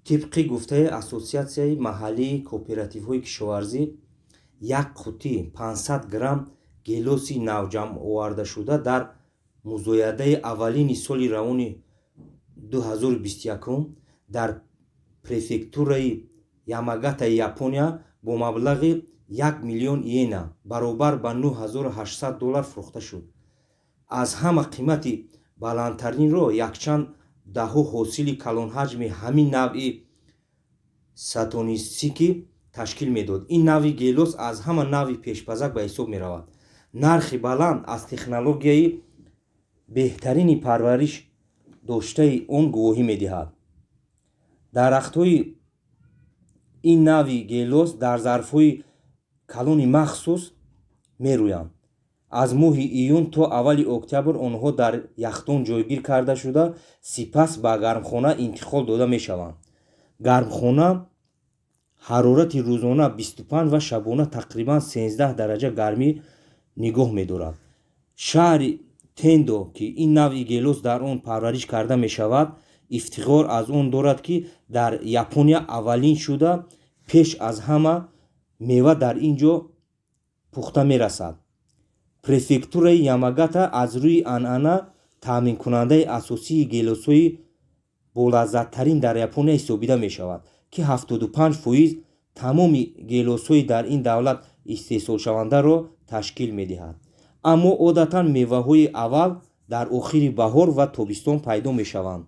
тибқи гуфтаи Ассотсиатсияи маҳаллии кооперативҳои кишоварзӣ, як қуттии 500 грамм гелоси навҷамъовардашуда дар музоядаи аввалини соли равони 2021 дар префектураи Ямагатаи Япония бо маблағи 1 миллион иена баробар ба $9800 фурӯхта шуд. Аз ҳама қимати баландтаринро якчанд даҳу ҳосили калонҳаҷми ҳамин навъи сатонистики ташкил медод. Ин навъи гелос аз ҳама навъи пешпазак ба ҳисоб меравад. Нархи баланд аз технологияи беҳтарини парвариш доштаи он гувоҳӣ медиҳад. дарахтҳои ин навъи гелос дар зарфҳои калони махсус мерӯянд. Аз моҳи июн то аввали октябр онҳо дар яхдон ҷойгир карда шуда, сипас ба гармхона интиқол дода мешаванд. Гармхона ҳарорати рӯзона 25 ва шабона тақрибан 13 дараҷа гармӣ нигоҳ медорад. Шаҳри Тендо, ки ин навъи гелос дар он парвариш карда мешавад, ифтихор аз он дорад, ки дар Япония аввалин шуда пеш аз ҳама мева дар ин ҷо пухта мерасад. Префектураи Ямагата аз рӯи анъана таъминкунандаи асосии гелосҳои болаззаттарин дар Япония ҳисобида мешавад, ки 75% тамоми гелосҳои дар ин давлат истеҳсолшавандаро ташкил медиҳад. Аммо одатан меваҳои аввал дар охири баҳор ва тобистон пайдо мешаванд.